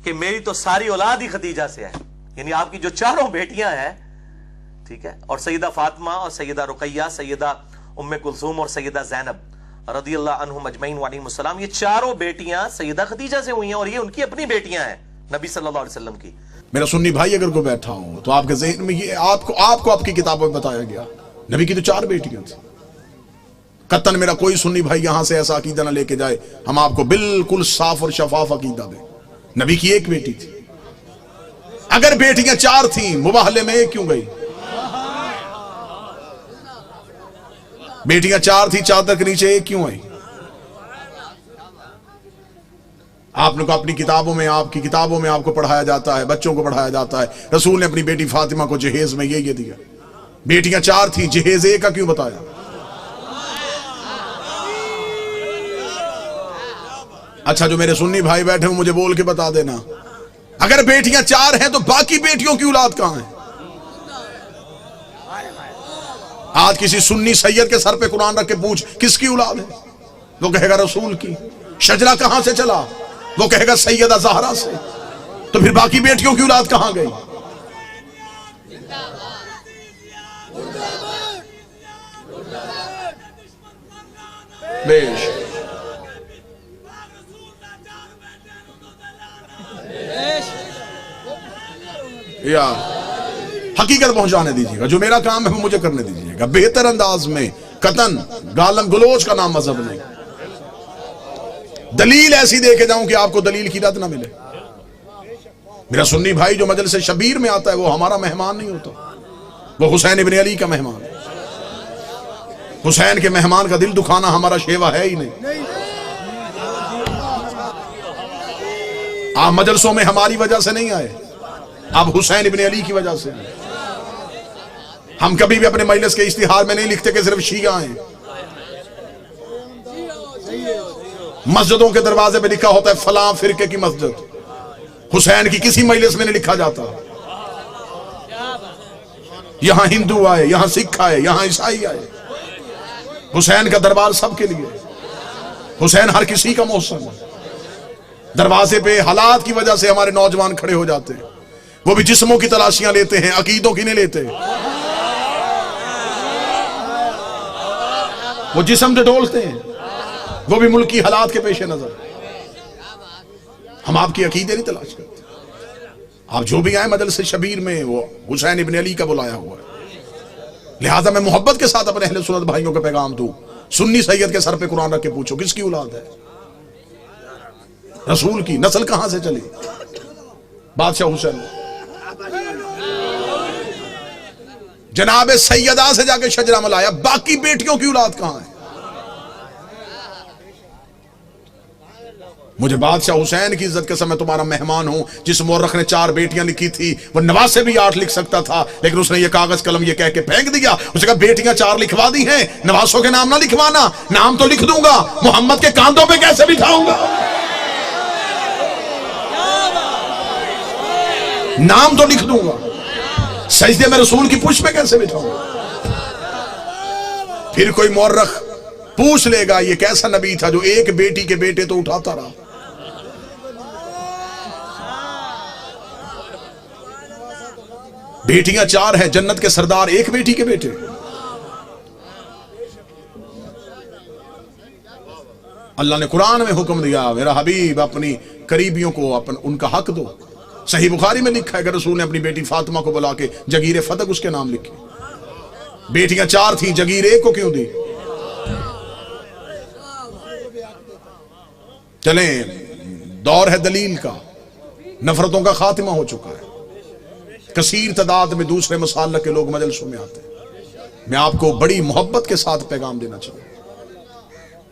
कि मेरी तो सारी औलाद ही खदीजा से है, यानी आपकी जो चारों बेटियां हैं, ठीक है, और सैयदा फातिमा और सैयदा रुकैया, सैयदा उम्मे कुलसूम और सैयदा ज़ैनब रदियल्लाहु अन्हुम अजमईन व अलैहिमुस्सलाम, ये चारों बेटियां सैयदा खदीजा से हुई हैं और ये उनकी अपनी बेटियां हैं नबी सल्लल्लाहु अलैहि वसल्लम की। मेरा सुन्नी भाई अगर कोई बैठा हो तो आपके ज़हन में ये आपको आपकी किताबों में बताया गया नबी की तो 4 बेटियां थी। कतन मेरा कोई सुन्नी भाई यहां से ऐसा अकीदा ना लेके जाए, हम आपको बिल्कुल साफ और शफाफ अकीदा दें। नबी की 1 बेटी थी। अगर बेटियां 4 थी, मुबाहले में 1 क्यों गई? बेटियां 4 थी, चादर के नीचे 1 क्यों आई? आपने को अपनी किताबों में, आपकी किताबों में आपको पढ़ाया जाता है, बच्चों को पढ़ाया जाता है, रसूल ने अपनी बेटी फातिमा को जहेज में ये दिया। बेटियां 4 थी, जहेज 1 का क्यों बताया? अच्छा, जो मेरे सुन्नी भाई बैठे हो मुझे बोल के बता देना, अगर बेटियां 4 हैं तो बाकी बेटियों की औलाद कहां है? आज किसी सुन्नी सैयद के सर पे कुरान रख के पूछ किसकी औलाद है, वो कहेगा रसूल की। शजरा कहां से चला, वो कहेगा सैयदा ज़हरा से। तो फिर बाकी बेटियों की औलाद कहां गई? बेश यार हकीकत पहुंचाने दीजिएगा, जो मेरा काम है वो मुझे करने दीजिएगा बेहतर अंदाज में। कतन गालम गलोच का नाम मजहब नहीं। दलील ऐसी दे के जाऊं कि आपको दलील की रद ना मिले। मेरा सुन्नी भाई जो मजलिस शबीर में आता है वो हमारा मेहमान नहीं होता, वो हुसैन इब्न अली का मेहमान है। हुसैन के मेहमान का दिल दुखाना हमारा शेवा है ही नहीं। आप मजलिसों में हमारी वजह से नहीं आए, आप हुसैन इब्न अली की वजह से आए। हम कभी भी अपने मजलिस के इश्तिहार में नहीं लिखते कि सिर्फ शिया हैं। मस्जिदों के दरवाजे पे लिखा होता है फलां फिरके की मस्जिद, हुसैन की किसी मजलिस में नहीं लिखा जाता। यहां हिंदू आए, यहां सिख आए, यहां ईसाई आए, हुसैन का दरबार सबके लिए। हुसैन हर किसी का मौसम है। दरवाजे पे हालात की वजह से हमारे नौजवान खड़े हो जाते हैं, वो भी जिस्मों की तलाशियां लेते हैं, अकीदों की नहीं लेते। वो जिस्म से डोलते हैं, वो भी मुल्क की हालात के पेश नजर। हम आपकी अकीदे नहीं तलाश करते। आप जो भी आए मजलिस शबीर में वो हुसैन इब्न अली का बुलाया हुआ है। लिहाजा मैं मोहब्बत के साथ अपने अहले सुन्नत भाइयों को पैगाम दूं, सुन्नी सैयद के सर पे कुरान रख के पूछो किसकी औलाद है? रसूल की। नस्ल कहां से चली? बादशाह हुसैन। जनाब सैयदा से जाके शजरा मलाया, बाकी बेटियों की औलाद कहां है? मुझे बादशाह हुसैन की इज्जत के समय तुम्हारा मेहमान हूं। जिस मौरख ने 4 बेटियां लिखी थी वो नवासे भी 8 लिख सकता था, लेकिन उसने ये कागज कलम ये कह के फेंक दिया। उसने कहा बेटियां 4 लिखवा दी हैं, नवासों के नाम ना लिखवाना। नाम तो लिख दूंगा, मोहम्मद के कांधों पे कैसे बिठाऊंगा? नाम तो लिख दूंगा, सजदे में रसूल की पुष्प पे कैसे बिठाऊंगा? फिर कोई मौरख पूछ लेगा ये कैसा नबी था जो एक बेटी के बेटे तो उठाता रहा। बेटियां 4 हैं, जन्नत के सरदार 1 बेटी के बेटे। अल्लाह ने कुरान में हुक्म दिया, मेरा हबीब अपनी करीबियों को उनका हक दो। सही बुखारी में लिखा है कि रसूल ने अपनी बेटी फातिमा को बुला के जगीर फतक उसके नाम लिखी। बेटियां 4 थी, जगीर 1 को क्यों दी? चलें, दौर है दलील का, नफरतों का खात्मा हो चुका है। कसीर तादाद में दूसरे मसाल के लोग मजलिसों में आते हैं। मैं आपको बड़ी मोहब्बत के साथ पैगाम देना चाहूँ,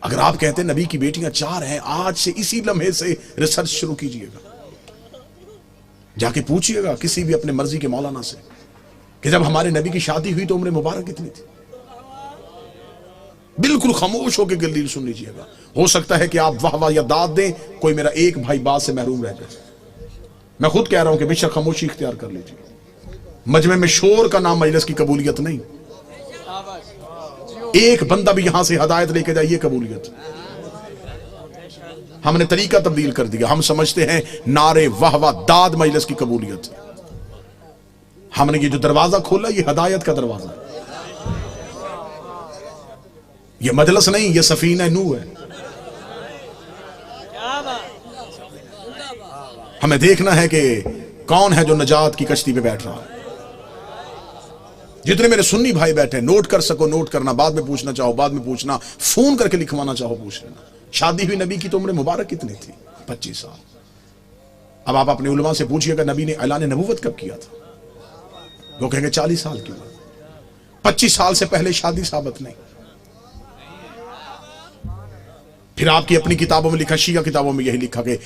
अगर आप कहते हैं नबी की बेटियां 4 हैं, आज से इसी लम्हे से रिसर्च शुरू कीजिएगा। जाके पूछिएगा किसी भी अपने मर्जी के मौलाना से कि जब हमारे नबी की शादी हुई तो उम्र मुबारक कितनी थी। बिल्कुल खामोश होकर दलील सुन लीजिएगा। हो सकता है कि आप वाह वाह या दाद दें, कोई मेरा एक भाई बात से महरूम रह जाए। मैं खुद कह रहा हूं कि बेशक खामोशी इख्तियार कर लीजिए। मजमे में शोर का नाम मजलिस की कबूलियत नहीं। एक बंदा भी यहां से हदायत लेके जाइए, कबूलियत। हमने तरीका तब्दील कर दिया। हम समझते हैं नारे वाह वाह दाद मजलिस की कबूलियत। हमने ये जो दरवाजा खोला ये हदायत का दरवाजा है, ये मजलिस नहीं, ये सफीना नूह है। हमें देखना है कि कौन है जो नजात की कश्ती पे बैठ रहा है। जितने मेरे सुन्नी भाई बैठे, नोट कर सको नोट करना, बाद में पूछना चाहो बाद में पूछना, फोन करके लिखवाना चाहो पूछ लेना। शादी हुई नबी की तो उम्र मुबारक कितनी थी? 25 साल। अब आप अपने उलमा से पूछिएगा नबी ने ऐलान नबूवत कब किया था, वो कहेंगे 40 साल की उम्र। 25 साल से पहले शादी साबित नहीं। फिर आपकी अपनी किताबों में लिखा, शिया किताबों में यही लिखा कि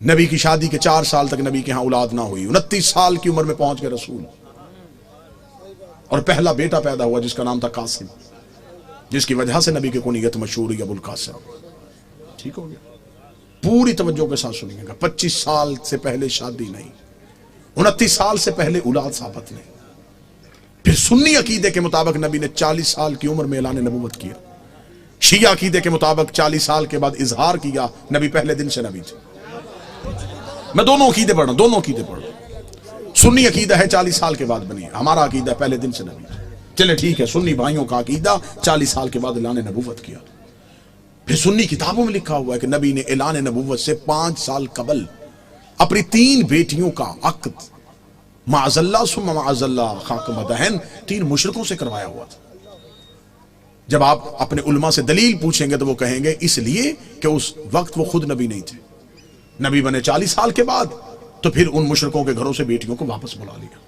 नबी की शादी के 4 साल तक नबी के यहां औलाद ना हुई। 29 साल की उम्र में पहुंच गए रसूल, और पहला बेटा पैदा हुआ जिसका नाम था कासिम, जिसकी वजह से नबी की कुनियत मशहूर हुई अबुल कासिम। ठीक हो गया? पूरी तवज्जो के साथ सुनिएगा। 25 साल से पहले शादी नहीं, 29 साल से पहले औलाद साबित नहीं। फिर सुन्नी अकीदे के मुताबिक नबी ने 40 साल की उम्र में ऐलान नबूवत किया। शिया अकीदे के मुताबिक 40 साल के बाद इजहार किया, नबी पहले दिन से नबी थे। मैं दोनों अकीदे पढ़ रहा हूं, दोनों अकीदे पढ़ रहा हूं। सुन्नी अकीदा है 40 साल के बाद बनी, हमारा अकीदा पहले दिन से नबी। चले ठीक है, सुन्नी भाइयों का अकीदा 40 साल के बाद ऐलान नबूवत किया। फिर सुन्नी किताबों में लिखा हुआ है कि नबी ने ऐलान नबूवत से 5 साल कबल अपनी 3 बेटियों का अक्द माअज़ल्लाह सुम्मा माअज़ल्लाह खाक मदहन 3 मुशरिकों से करवाया हुआ था। जब आप अपने उलमा से दलील पूछेंगे तो वो कहेंगे इसलिए कि उस वक्त वो खुद नबी नहीं थे, नबी बने 40 साल के बाद, तो फिर उन मुशरिकों के घरों से बेटियों को वापस बुला लिया।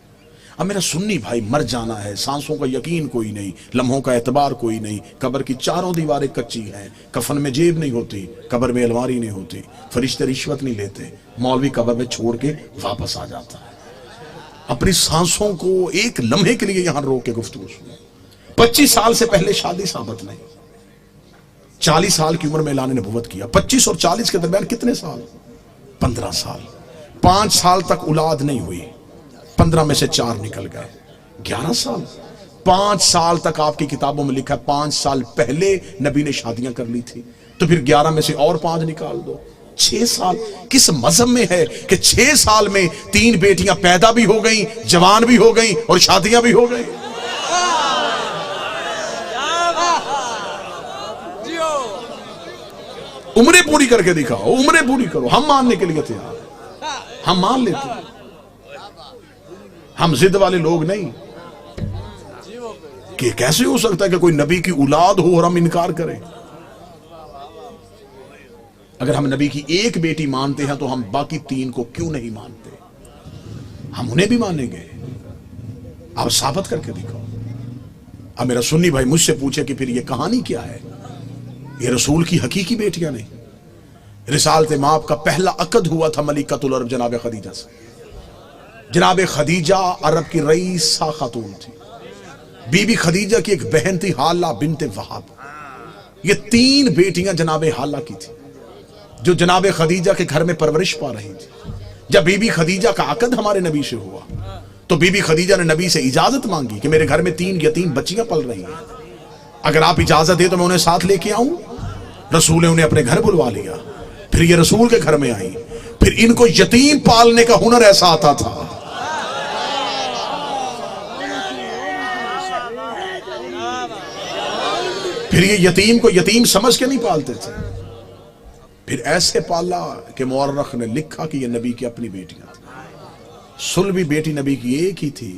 अब मेरा सुन्नी भाई, मर जाना है, सांसों का यकीन कोई नहीं, लम्हों का एतबार कोई नहीं, कब्र की चारों दीवारें कच्ची हैं, कफन में जेब नहीं होती, कब्र में अलमारी नहीं होती, फरिश्ते रिश्वत नहीं लेते, मौलवी कब्र में छोड़ के वापस आ जाता है। अपनी सांसों को एक लम्हे के लिए यहां रोक के गुफ्तगू सुनो। 25 साल से पहले शादी साबित नहीं, 40 साल की उम्र में ऐलान नबूवत किया। 25 और 40 के दरमियान कितने साल? 15 साल। 5 साल तक औलाद नहीं हुई, 15 में से 4 निकल गए, 11 साल। 5 साल तक आपकी किताबों में लिखा है 5 साल पहले नबी ने शादियां कर ली थी, तो फिर 11 में से और 5 निकाल दो, 6 साल। किस मजहब में है कि 6 साल में 3 बेटियां पैदा भी हो गई, जवान भी हो गई और शादियां भी हो गई? उम्रें पूरी करके दिखाओ, उम्रें पूरी करो, हम मानने के लिए तैयार, हम मान लेते हैं। हम जिद वाले लोग नहीं कि कैसे हो सकता है कि कोई नबी की औलाद हो और हम इनकार करें। अगर हम नबी की एक बेटी मानते हैं तो हम बाकी 3 को क्यों नहीं मानते? हम उन्हें भी मानेंगे। आप साबित करके दिखाओ। अब मेरा सुन्नी भाई मुझसे पूछे कि फिर ये कहानी क्या है, ये रसूल की हकीकी बेटियां नहीं। रिसालत माप का पहला अकद हुआ था मलिकतुल अरब जनाब खदीजा से। जनाब खदीजा अरब की रईसा खातून थी। बीबी खदीजा की एक बहन थी हाला बिनते वहाब। ये 3 बेटियां जनाब हाला की थी जो जनाब खदीजा के घर में परवरिश पा रही थी। जब बीबी खदीजा का अकद हमारे नबी से हुआ तो बीबी खदीजा ने नबी से इजाजत मांगी कि मेरे घर में 3 यतीम बच्चियां पल रही हैं, अगर आप इजाजत दे तो मैं उन्हें साथ लेके आऊं। रसूल ने उन्हें अपने घर बुलवा लिया। फिर ये रसूल के घर में आई। फिर इनको यतीम पालने का हुनर ऐसा आता था, फिर ये यतीम को यतीम समझ के नहीं पालते थे, फिर ऐसे पाला कि मुअर्रख ने लिखा कि ये नबी की अपनी बेटियां थी। सुलभी बेटी नबी की एक ही थी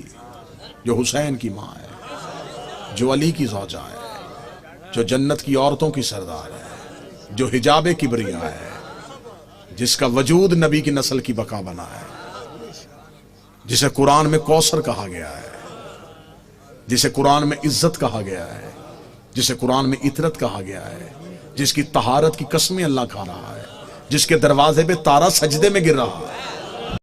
जो हुसैन की मां है, जो अली की ज़ौजा है, जो जन्नत की औरतों की सरदार है, जो हिजाबे किबरिया है, जिसका वजूद नबी की नस्ल की बका बना है, जिसे कुरान में कौसर कहा गया है, जिसे कुरान में इज्जत कहा गया है, जिसे कुरान में इतरत कहा गया है, जिसकी तहारत की कस्में अल्लाह खा रहा है, जिसके दरवाजे पे तारा सजदे में गिर रहा है।